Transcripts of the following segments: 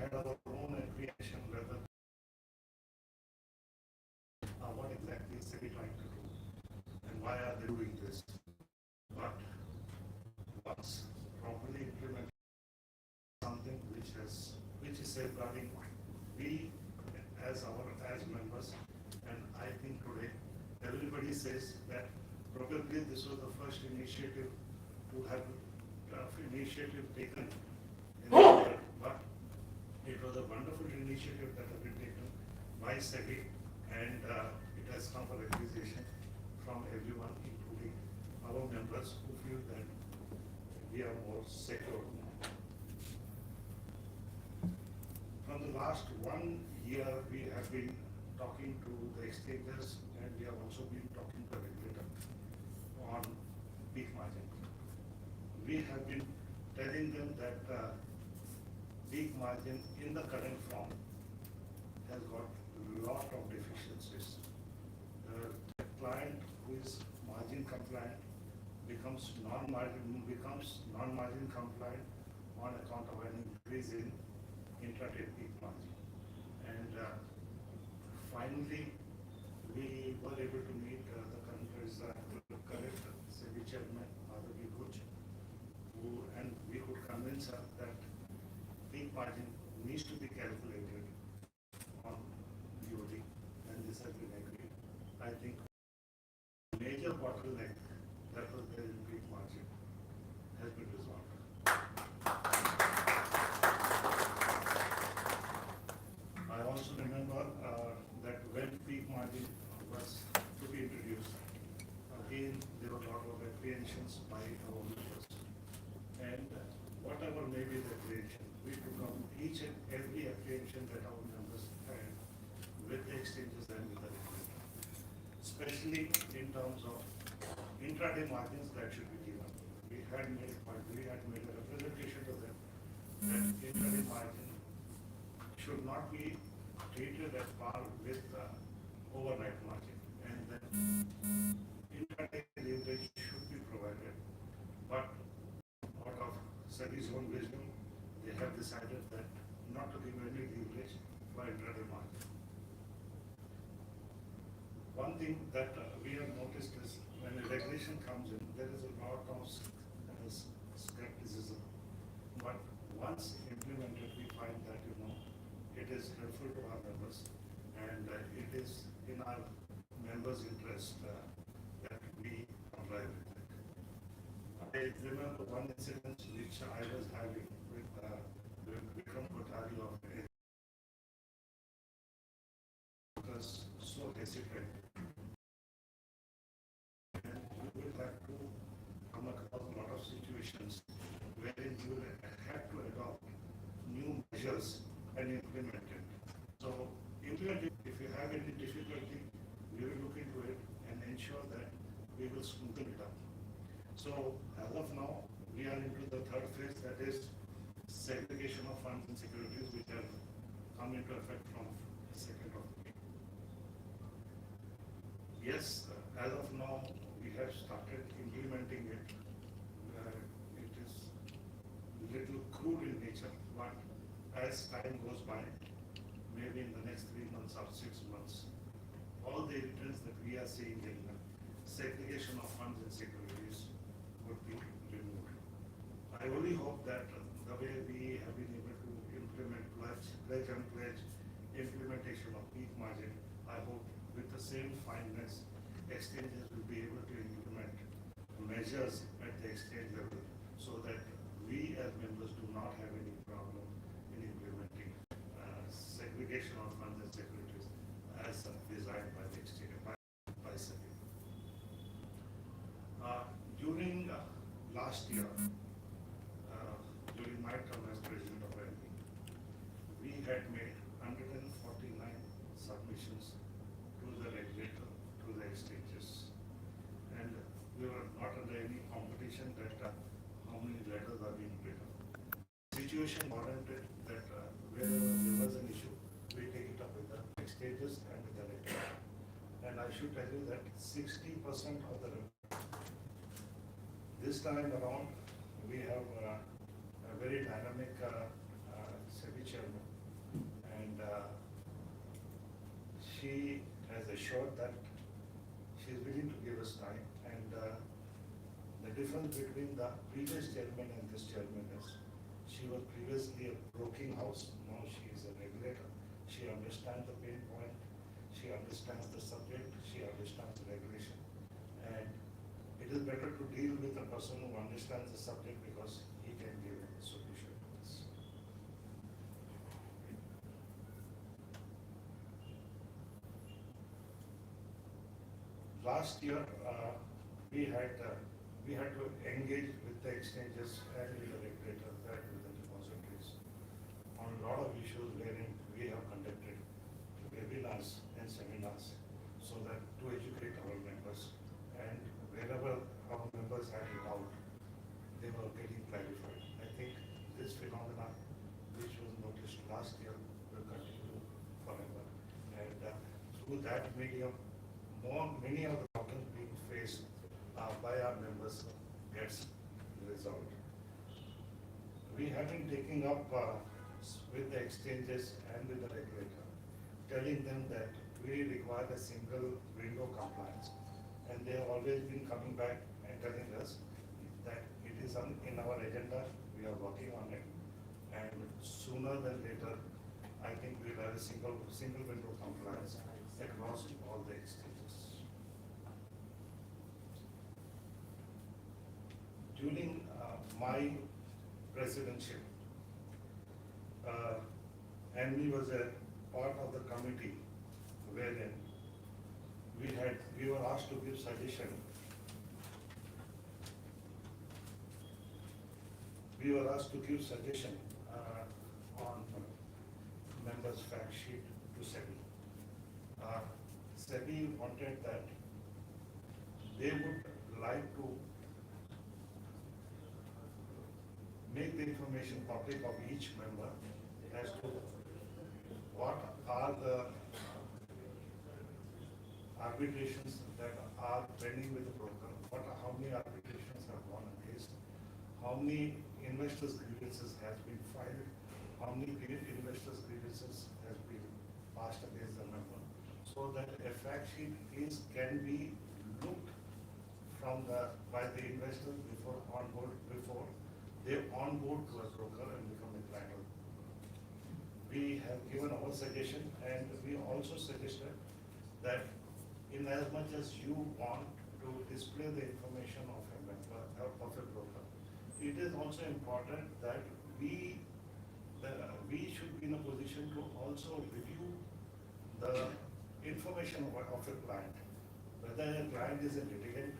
had our own apprehension whether what exactly is SEBI trying to do and why are they doing this. But once properly implemented, something which is safeguarding we as members, and I think today everybody says that probably this was the first initiative to have initiative taken in the world, but it was a wonderful initiative that has been taken by SEBI, and it has come for appreciation from everyone, including our members who feel that we are more secure. From the last 1 year, we have been talking to the exchanges, and we have also been talking to the regulator on peak margin. We have been telling them that peak margin in the current form has got a lot of deficiencies. The client who is margin compliant becomes non-margin compliant on account of an increase in intraday peak margin. And finally, we were able to meet the current SEBI chairman, and we could convince her that peak margin needs to be calculated on BOD, and this has been agreed. I think major bottleneck that was there in peak margin has been resolved. I also remember that when peak margin was to be introduced, again there were a lot of apprehensions by our members. And whatever may be the apprehension, we took up each and every apprehension that our members had with the exchanges and with the regulator, especially in terms of intraday margins that should be given. We had made a representation to them that intraday margin should not be treated at par with overnight margin, and that intraday leverage should be provided. But out of SEBI's own wisdom, they have decided that not to give any leverage for intraday margin. One thing that we have noticed is when a regulation comes in, there is a lot of skepticism. But once implemented, we find that it is helpful to our members, and it is in our members' interest that we comply with it. I remember one incident which I was having with Vikram Kothari of was so hesitant. And you will have to come across a lot of situations wherein you will have to adopt new measures and implement it. So implement it. If you have any difficulty, we will look into it and ensure that we will smoothen it up. So as of now, we are into the third phase, that is segregation of funds and securities, which have come into effect from 2nd of May. Yes, as of now, we have started implementing it. It is a little crude in nature, but as time goes by, maybe in the next 3 months or 6 months, all the returns that we are seeing in segregation of funds and securities would be removed. I only hope that the way we have been able to implement pledge and pledge implementation of peak margin, I hope with the same fineness, exchanges will be able to implement measures at the exchange level so that we as members do not have any problem in implementing segregation of funds and securities as designed by the exchange, by SEBI. During last year, during my term as president of Anmi, we had made 149 submissions to the regulator, to the exchanges, and we were not under any competition that how many letters are being written. The situation warranted that wherever there was an issue, we take it up with the exchanges and with the regulator. And I should tell you that 60% of the this time around, we have a very dynamic SEBI chairman, assured that she is willing to give us time, and the difference between the previous chairman and this chairman is she was previously a broking house, now she is a regulator. She understands the pain point, she understands the subject, she understands the regulation. And it is better to deal with a person who understands the subject because he can give a solution to this. Last year, we had to engage with the exchanges and with the regulator and with the depositories on a lot of issues wherein we have conducted webinars and seminars so that to educate our members, and wherever our members had it out, they were getting clarified. I think this phenomena, which was noticed last year, will continue forever. And through that medium, many of the problems being faced by our members gets resolved. We have been taking up with the exchanges and with the regulator, telling them that we require a single window compliance, and they have always been coming back and telling us that it is in our agenda, we are working on it, and sooner than later, I think we'll have a single window compliance across all the exchanges. During my presidency, Anmi was a part of the committee wherein we were asked to give suggestion. We were asked to give suggestion on members' fact sheet to SEBI. SEBI wanted that they would like to make the information public of each member as to what are the arbitrations that are pending with the broker, how many arbitrations have gone against, how many investors' grievances has been filed, how many investors' grievances has been passed against the member, so that a fact sheet can be looked by the investors before they onboard to a broker and become a client. We have given our suggestion, and we also suggested that in as much as you want to display the information of a member, of a broker, it is also important that we should be in a position to also review the information of a client, whether a client is a litigant,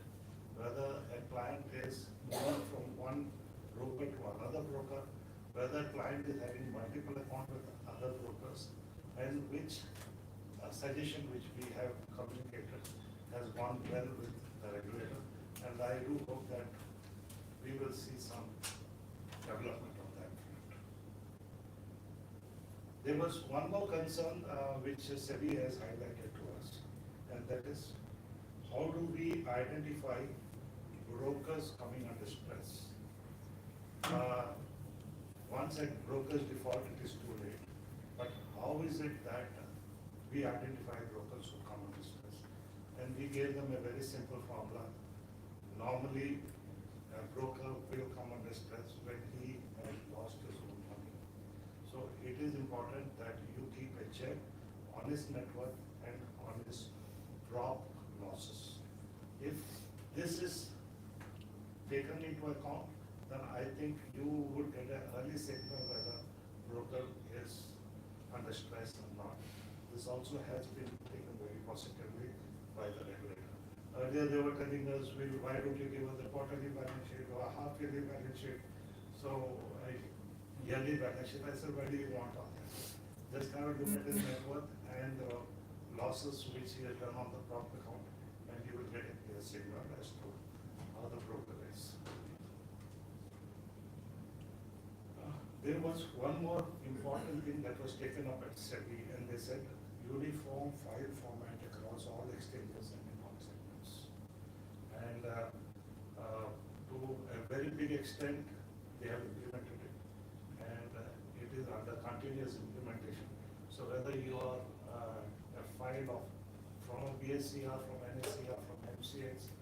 whether a client is moving from one broker to another broker, whether a client is having multiple accounts with other brokers, and which suggestion which we have communicated has gone well with the regulator, and I do hope that we will see some development on that front. There was one more concern which SEBI has highlighted to us, and that is how do we identify brokers coming under stress? Once a broker's default, it is too late. But how is it that we identify brokers who come under stress? And we gave them a very simple formula. Normally, a broker will come under stress when he has lost his own money. So it is important that you keep a check on his net worth and on his drop losses. If this is taken into account, then I think you would get an early signal whether broker is under stress or not. This also has been taken very positively by the regulator. Earlier they were telling us, why don't you give us a quarterly balance sheet or a half-yearly balance sheet? So yearly balance sheet, I said, why do you want all this? Just kind of look at his net worth and losses which he has done on the prop account, and you will get a clear signal as to how the broker is. There was one more important thing that was taken up at SEBI, and they said uniform file format across all exchanges and income segments. And to a very big extent, they have implemented it, and it is under continuous implementation. So whether you are a file of from a BSCR, from NSCR, from MCX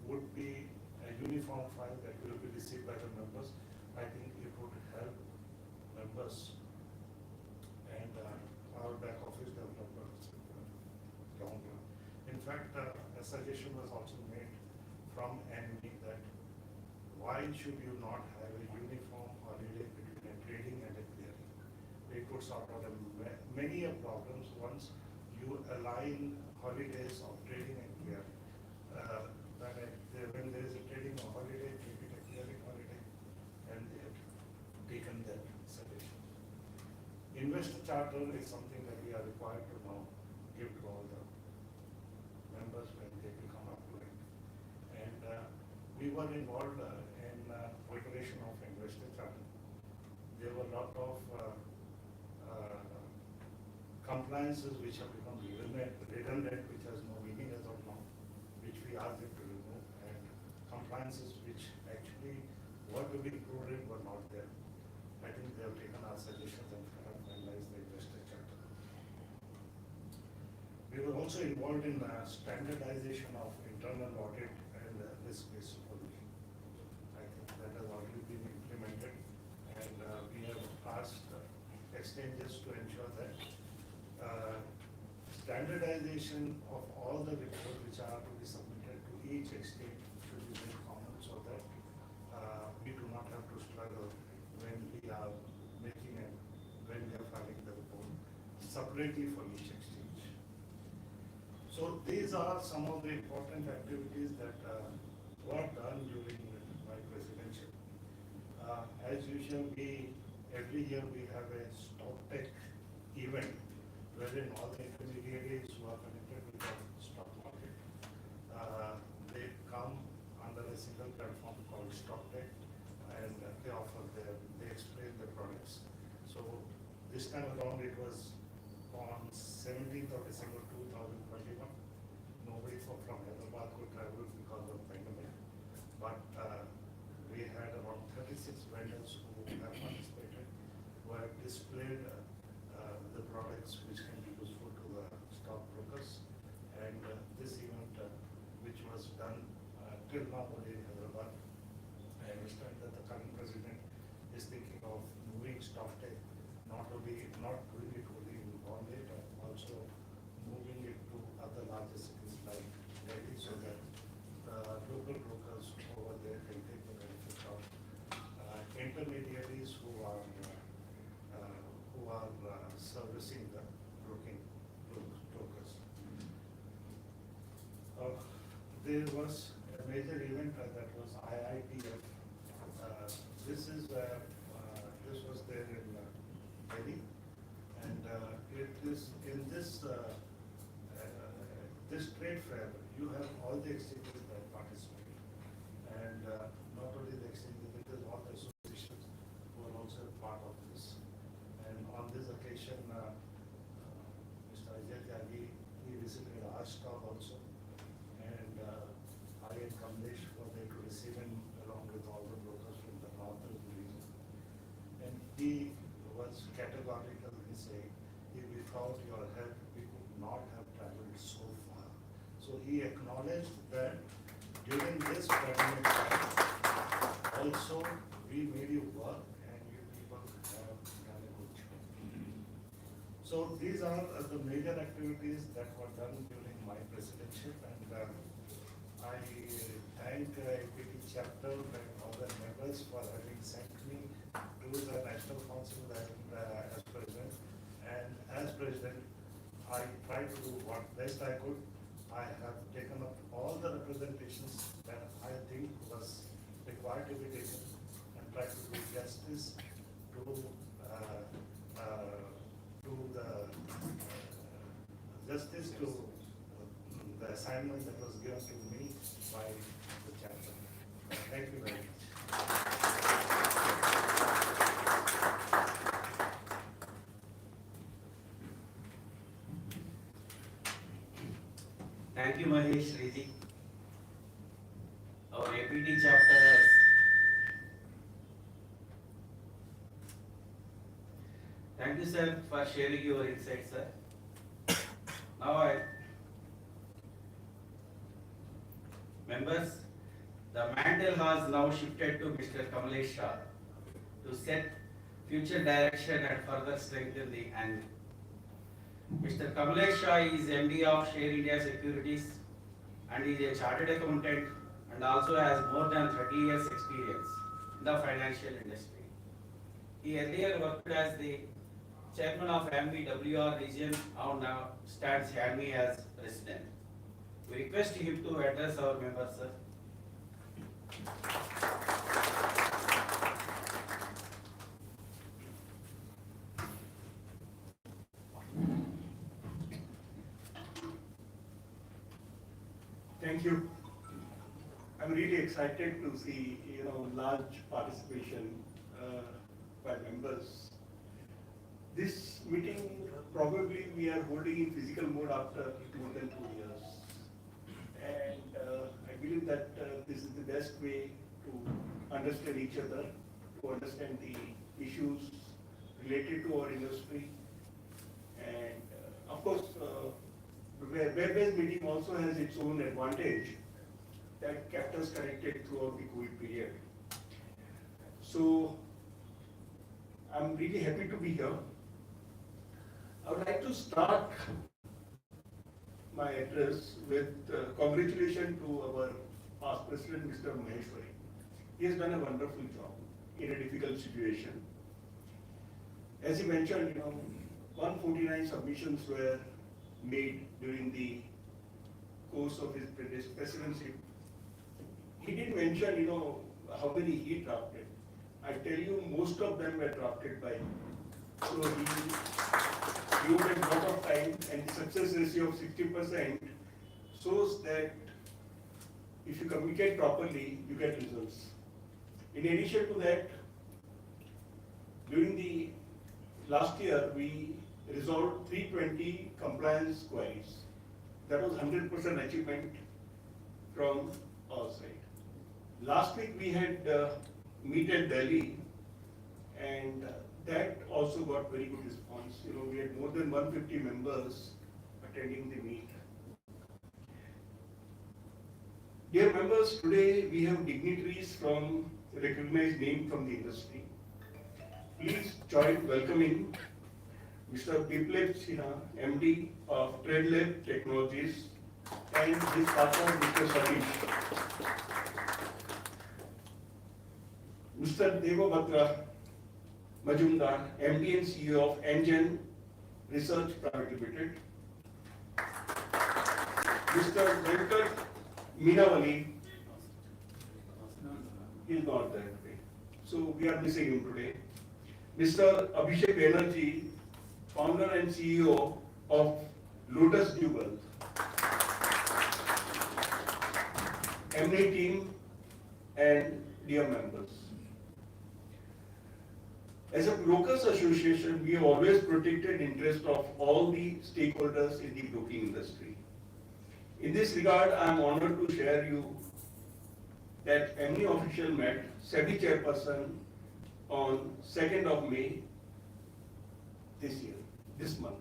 would be a uniform file that will be received by the members. I think it would help members and our back office developers long run. In fact, a suggestion was also made from Anmi that why should you not have a uniform holiday between a trading and a clearing? It could sort out many problems once you align holidays of trading and clearing. When there is a trading holiday, make it a clearing holiday, and they have taken that suggestion. Investor charter is something that we are required to now give to all the members when they become affluent. And we were involved in preparation of investor charter. There were a lot of compliances which have become redundant, which has no meaning as of now, which we asked them to remove, and compliances which actually were to be included were not there. I think they have taken our suggestions and have finalized the investor charter. We were also involved in standardization of internal audit and risk-based supervision. I think that has already been implemented, and we have asked exchanges to ensure that standardization of all the reports which are to be submitted to each exchange should be very common, so that we do not have to struggle when we are when we are filing the report separately for each exchange. So these are some of the important activities that were done during my presidency. As usual, every year we have a stock tech event wherein all the intermediaries who are connected with the stock market, they come under a single platform called Stock Tech, and they explain the products. So this time around it was on 17th of December 2021. Nobody from Hyderabad could travel because of pandemic, but we had around 36 vendors who have participated, who have displayed the products which can be useful to the stockbrokers. And this event, which was done till now only in Hyderabad, I understand that the current president is thinking of moving stock tech, not doing it only in Bombay, but also moving it to other larger cities like Delhi, so that local brokers over there can take the benefit of intermediaries who are servicing the brokers. There was a major event that was IITF. This was there in Delhi, and it is in this trade fair you have all the exchanges that participate, and not only the exchanges, it is all the associations who are also a part of this. And on this occasion, Mr. Ajay Tyagi, he visited our stall also, and I and Kamlesh were there to receive him along with all the brokers from the northern region. And he was categorical in saying, if without your help, we could not have traveled so far. So he acknowledged that during this pandemic time, also we made you work, and you people have done a good job. So these are the major activities that were done during my presidency, and I thank equity chapter and other members for having sent me to the National Council as president. And as president, I tried to do what best I could. I have taken up all the representations that I think was required to be taken, and tried to do justice to the assignment that was given to me by the chapter. Thank you very much. Thank you, Mahesh Riji. Our APT chapter has thank you, sir, for sharing your insights, sir. Now Members, the mantle has now shifted to Mr. Kamlesh Shah to set future direction and further strengthen the Anmi. Mr. Kamlesh Shah is MD of Share India Securities and is a chartered accountant and also has more than 30 years experience in the financial industry. He earlier worked as the chairman of Anmi WR region and now stands Anmi as president. We request him to address our members, sir. Thank you. I'm really excited to see, large participation by members. This meeting probably we are holding in physical mode after more than 2 years. And I believe that this is the best way to understand each other, to understand the issues related to our industry. And of course, web-based meeting also has its own advantage that kept us connected throughout the COVID period. So I'm really happy to be here. I would like to start my address with congratulations to our past president, Mr. Maheshwari. He has done a wonderful job in a difficult situation. As he mentioned, 149 submissions were made during the course of his presidency. He did mention, how many he drafted. I tell you, most of them were drafted by him. So he used a lot of time, and the success ratio of 60% shows that if you communicate properly, you get results. In addition to that, during the last year, we resolved 320 compliance queries. That was 100% achievement from our side. Last week we had meet at Delhi, and that also got very good response. We had more than 150 members attending the meet. Dear members, today we have dignitaries from recognized name from the industry. Please join welcoming Mr. Biplab Sinha, MD of TradeLab Technologies, and his partner, Mr. Satish. Mr. Devabhadra Majumdar, MD and CEO of Engine Research Private Limited. Mr. Venkat Meenawali, he is not there today, so we are missing him today. Mr. Abhishek Banerjee, founder and CEO of Lotus New Wealth. Anmi team and dear members. As a brokers association, we have always protected interest of all the stakeholders in the broking industry. In this regard, I am honored to share you that Anmi official met SEBI chairperson on 2nd of May this month.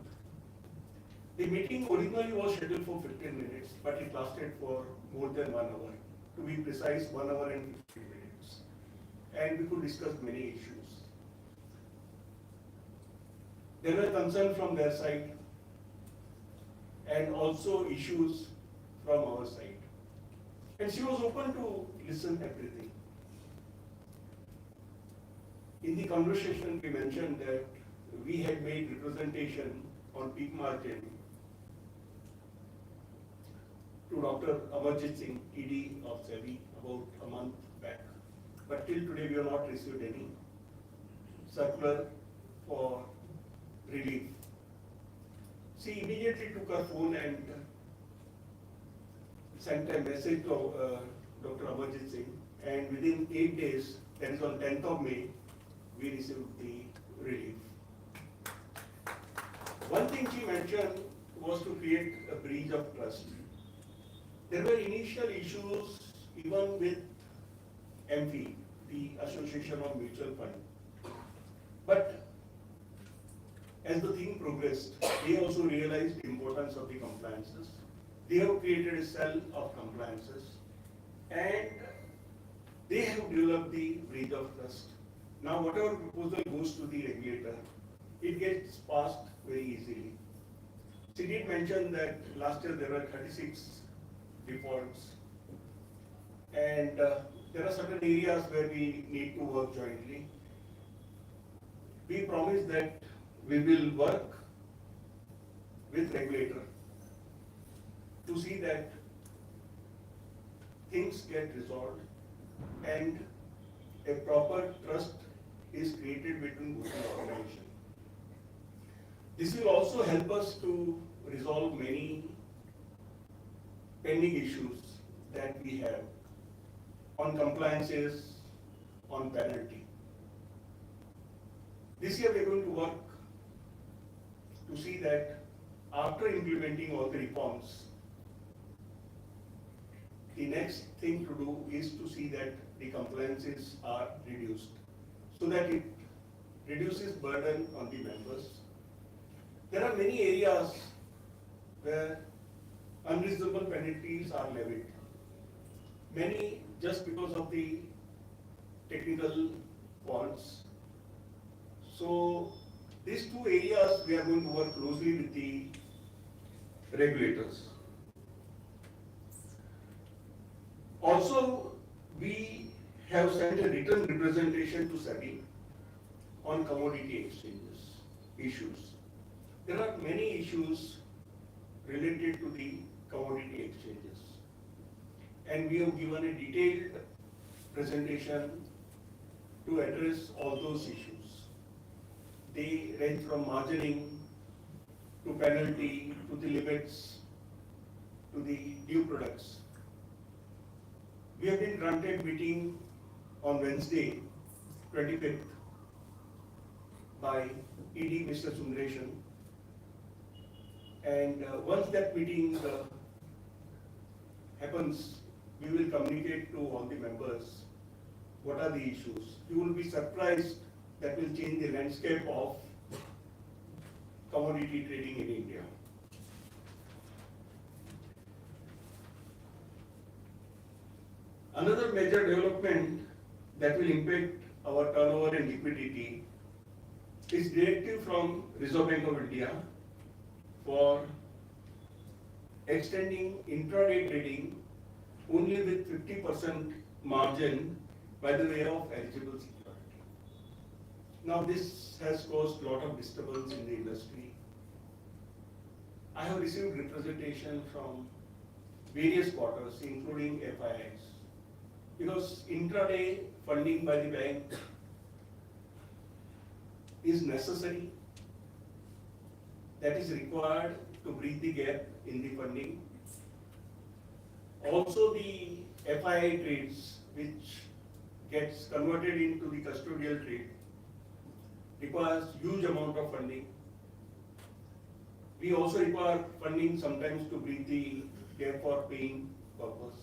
The meeting originally was scheduled for 15 minutes, but it lasted for more than 1 hour. To be precise, 1 hour and 15 minutes. And we could discuss many issues. There were concerns from their side and also issues from our side. And she was open to listen everything. In the conversation, we mentioned that we had made representation on peak margin to Dr. Amarjit Singh, ED of SEBI, about a month back. But till today, we have not received any circular for relief. She immediately took her phone and sent a message to Dr. Amarjit Singh, and within 8 days, that is on 10th of May, we received the relief. One thing she mentioned was to create a bridge of trust. There were initial issues even with MP, the Association of Mutual Fund. But as the thing progressed, they also realized the importance of the compliances. They have created a cell of compliances, and they have developed the breach of trust. Now, whatever proposal goes to the regulator, it gets passed very easily. She did mention that last year there were 36 defaults, and there are certain areas where we need to work jointly. We promise that we will work with regulator to see that things get resolved and a proper trust is created between both the organizations. This will also help us to resolve many pending issues that we have on compliances, on penalty. This year we are going to work to see that after implementing all the reforms, the next thing to do is to see that the compliances are reduced so that it reduces burden on the members. There are many areas where unreasonable penalties are levied. Many just because of the technical faults. So these two areas we are going to work closely with the regulators. Also, we have sent a written representation to SEBI on commodity exchanges issues. There are many issues related to the commodity exchanges, and we have given a detailed presentation to address all those issues. They range from margining to penalty to the limits to the due products. We have been granted meeting on Wednesday, 25th, by ED Mr. Sundaresan. And once that meeting happens, we will communicate to all the members what are the issues. You will be surprised that will change the landscape of commodity trading in India. Another major development that will impact our turnover and liquidity is directive from Reserve Bank of India for extending intraday trading only with 50% margin by the way of eligible security. Now this has caused a lot of disturbance in the industry. I have received representation from various quarters, including FIIs, because intraday funding by the bank is necessary, that is required to bridge the gap in the funding. Also the FII trades which gets converted into the custodial trade requires huge amount of funding. We also require funding sometimes to bridge the gap for paying purpose.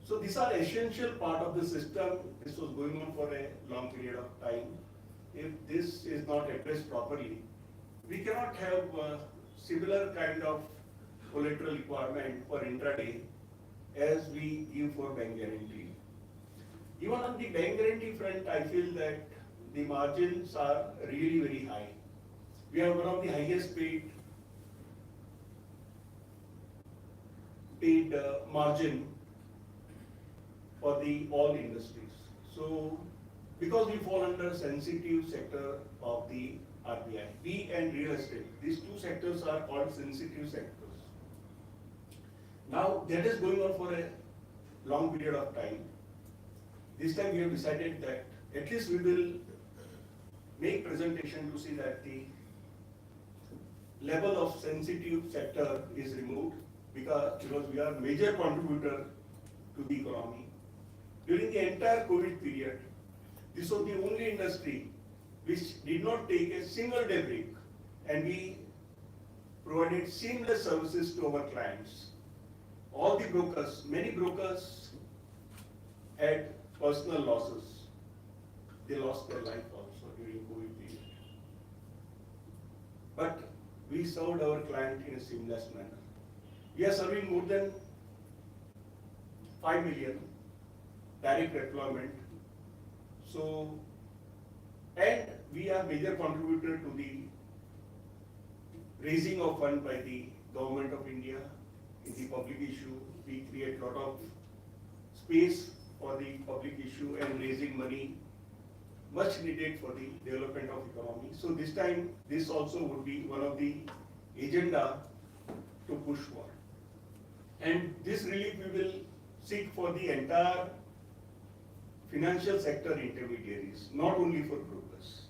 So these are essential part of the system. This was going on for a long period of time. If this is not addressed properly, we cannot have similar kind of collateral requirement for intraday as we give for bank guarantee. Even on the bank guarantee front, I feel that the margins are really very high. We have one of the highest paid margin for the all industries. So because we fall under sensitive sector of the RBI, we and real estate, these two sectors are called sensitive sectors. Now that is going on for a long period of time. This time we have decided that at least we will make presentation to see that the level of sensitive sector is removed because we are major contributor to the economy. During the entire COVID period, this was the only industry which did not take a single day break, and we provided seamless services to our clients. All the brokers, many brokers had personal losses. They lost their life also during COVID period. But we served our client in a seamless manner. We are serving more than 5 million direct deployment. So, and we are major contributor to the raising of fund by the government of India in the public issue. We create lot of space for the public issue and raising money much needed for the development of economy. So this time, this also would be one of the agenda to push for. And this relief we will seek for the entire financial sector intermediaries, not only for brokers.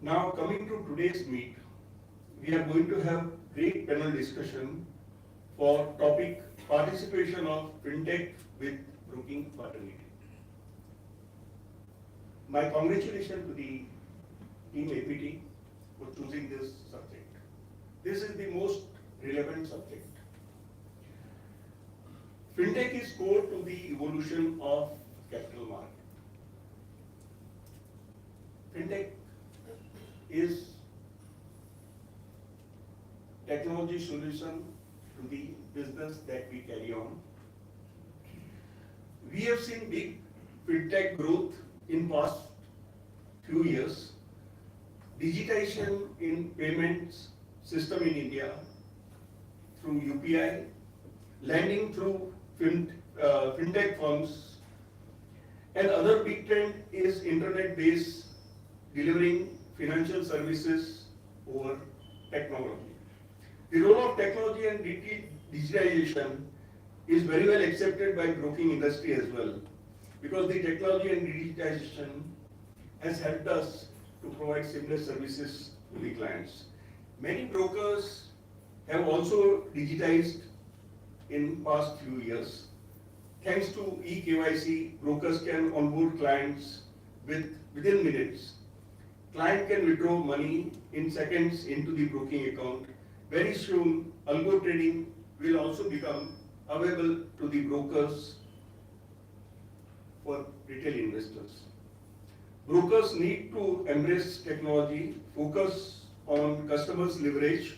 Now coming to today's meet, we are going to have great panel discussion for topic participation of fintech with broking fraternity. My congratulations to the team APT for choosing this subject. This is the most relevant subject. Fintech is core to the evolution of capital market. Fintech is technology solution to the business that we carry on. We have seen big fintech growth in past few years. Digitization in payments system in India through UPI, lending through fintech firms, and other big trend is internet-based delivering financial services over technology. The role of technology and digitization is very well accepted by broking industry as well, because the technology and digitization has helped us to provide seamless services to the clients. Many brokers have also digitized in past few years. Thanks to eKYC, brokers can onboard clients within minutes. Client can withdraw money in seconds into the broking account. Very soon, algo trading will also become available to the brokers for retail investors. Brokers need to embrace technology, focus on customers' leverage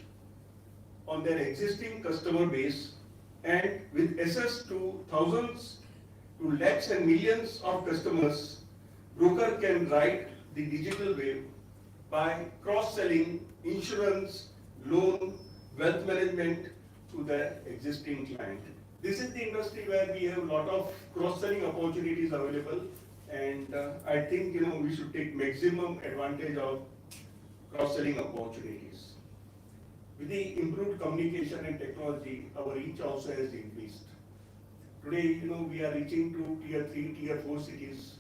on their existing customer base, and with access to thousands to lakhs and millions of customers, broker can ride the digital wave by cross-selling insurance, loan, wealth management to their existing client. This is the industry where we have a lot of cross-selling opportunities available, and I think we should take maximum advantage of cross-selling opportunities. With the improved communication and technology, our reach also has increased. Today, we are reaching to tier 3, tier 4 cities.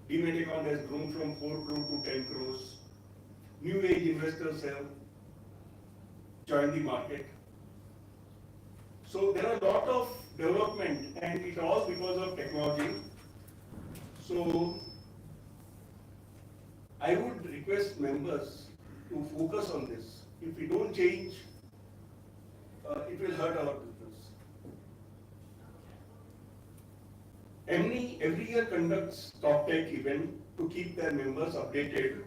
Demat account has grown from 4 crore to 10 crores. New age investors have joined the market. So there are a lot of development, and it all because of technology. So I would request members to focus on this. If we don't change, it will hurt our business. Anmi every year conducts top tech event to keep their members updated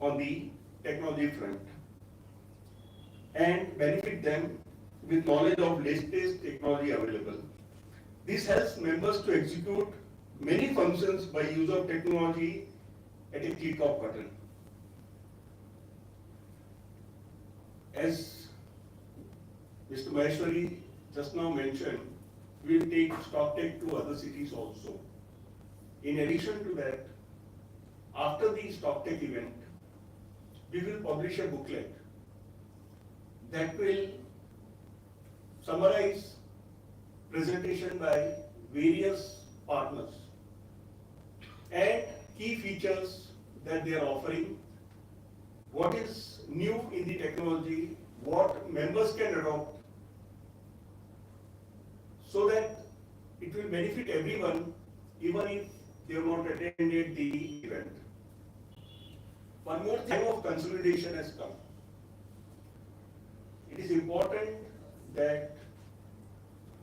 on the technology front and benefit them with knowledge of latest technology available. This helps members to execute many functions by use of technology at a click of button. As Mr. Maheshwari just now mentioned, we will take StockTech to other cities also. In addition to that, after the StockTech event, we will publish a booklet that will summarize presentation by various partners and key features that they are offering, what is new in the technology, what members can adopt, so that it will benefit everyone, even if they have not attended the event. One more thing of consolidation has come. It is important that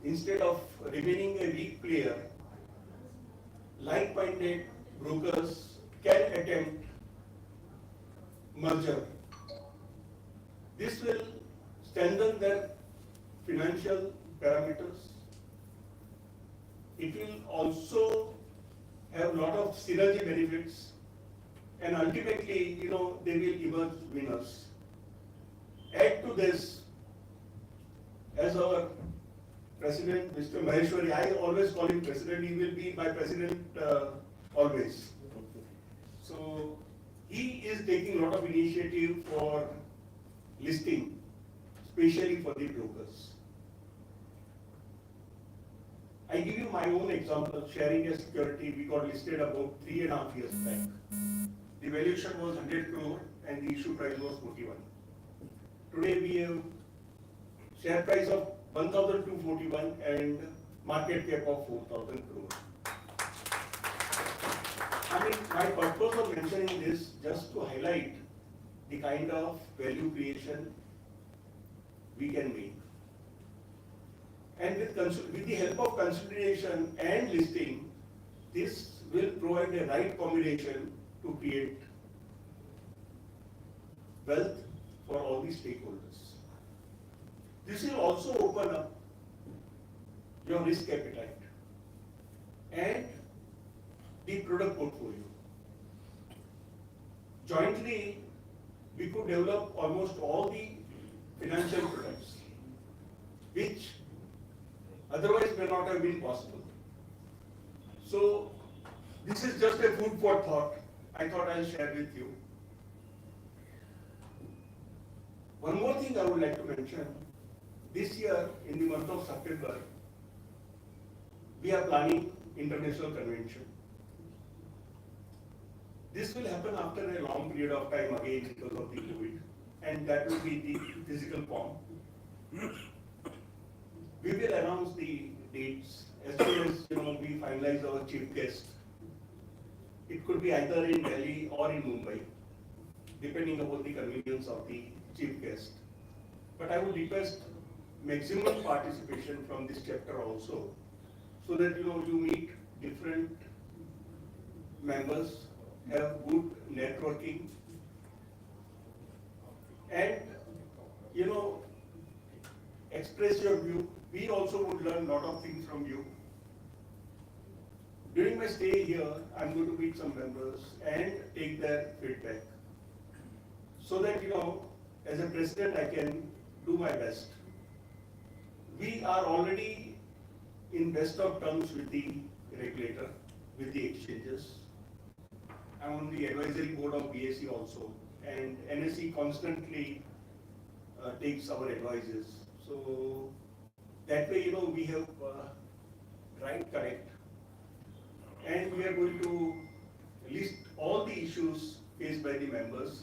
instead of remaining a weak player, like-minded brokers can attempt merger. This will strengthen their financial parameters. It will also have a lot of synergy benefits, and ultimately, they will emerge winners. Add to this, as our president, Mr. Maheshwari, I always call him president, he will be my president always. So, he is taking a lot of initiative for listing, especially for the brokers. I give you my own example. Sharing a security, we got listed about 3.5 years back. The valuation was 100 crore and the issue price was 41. Today we have share price of 1,241 and market cap of 4,000 crore. I mean, my purpose of mentioning this just to highlight the kind of value creation we can make. And with the help of consolidation and listing, this will provide a right combination to create wealth for all the stakeholders. This will also open up your risk appetite and the product portfolio. Jointly, we could develop almost all the financial products, which otherwise may not have been possible. So, this is just a food for thought. I thought I'll share with you. One more thing I would like to mention. This year, in the month of September, we are planning international convention. This will happen after a long period of time again because of the COVID, and that will be the physical form. We will announce the dates as soon as we finalize our chief guest. It could be either in Delhi or in Mumbai, depending upon the convenience of the chief guest. But I would request maximum participation from this chapter also, so that you meet different members, have good networking, and express your view. We also would learn a lot of things from you. During my stay here, I'm going to meet some members and take their feedback, so that as a president, I can do my best. We are already in best of terms with the regulator, with the exchanges. I'm on the advisory board of BSE also, and NSE constantly takes our advices. So that way, we have right correct, and we are going to list all the issues faced by the members.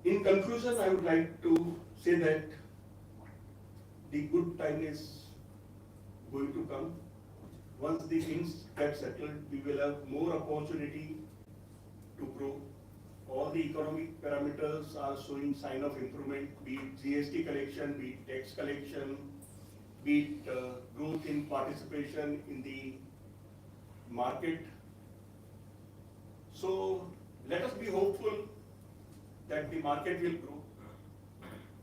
In conclusion, I would like to say that the good time is going to come. Once the things get settled, we will have more opportunity to grow. All the economic parameters are showing sign of improvement, be it GST collection, be it tax collection, be it growth in participation in the market. So let us be hopeful that the market will grow.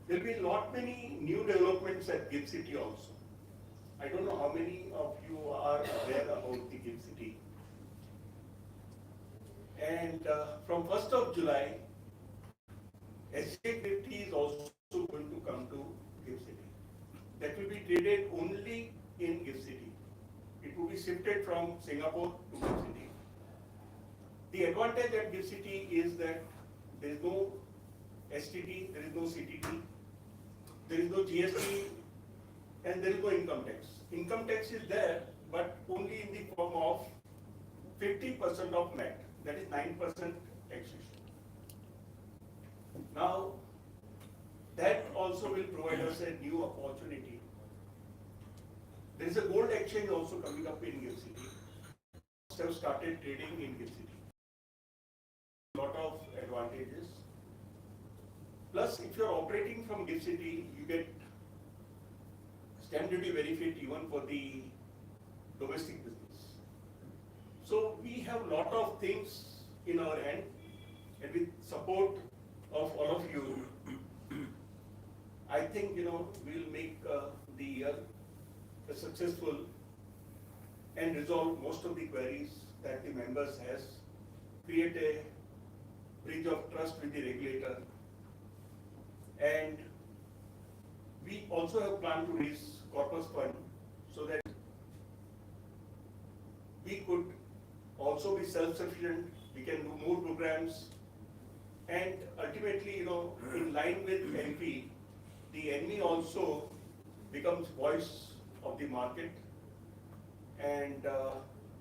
There will be many new developments at GIFT City also. I don't know how many of you are aware about the GIFT City. And from 1st of July, SJ Nifty is also going to come to GIFT City. That will be traded only in GIFT City. It will be shifted from Singapore to GIFT City. The advantage at GIFT City is that there is no STT, there is no CTT, there is no GST, and there is no income tax. Income tax is there, but only in the form of 50% of net, that is 9% taxation. Now, that also will provide us a new opportunity. There is a gold exchange also coming up in GIFT City. Have started trading in GIFT City. Lot of advantages. Plus, if you are operating from GIFT City, you get stamp duty benefit even for the domestic business. So we have lot of things in our hand. and with support of all of you, I think, we'll make the year a successful and resolve most of the queries that the members has, create a bridge of trust with the regulator. And we also have planned to raise corpus fund so that we could also be self-sufficient, we can do more programs, and ultimately, in line with NP, the Anmi also becomes voice of the market and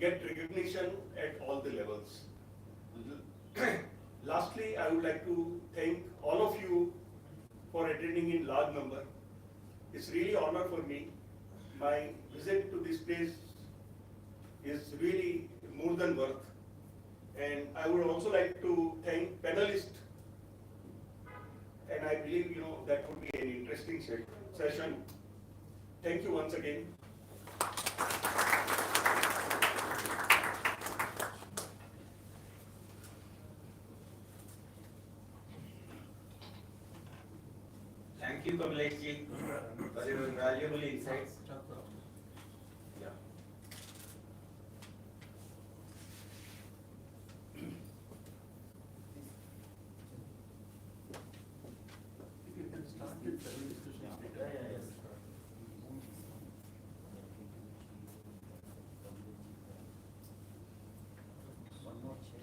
get recognition at all the levels. Lastly, I would like to thank all of you for attending in large number. It's really an honor for me. My visit to this place is really more than worth. And I would also like to thank panelists. And I believe, that would be an interesting session. Thank you once again. Thank you, Kamlesh ji, for your valuable insights. Yeah. You can start with the discussion. One more check.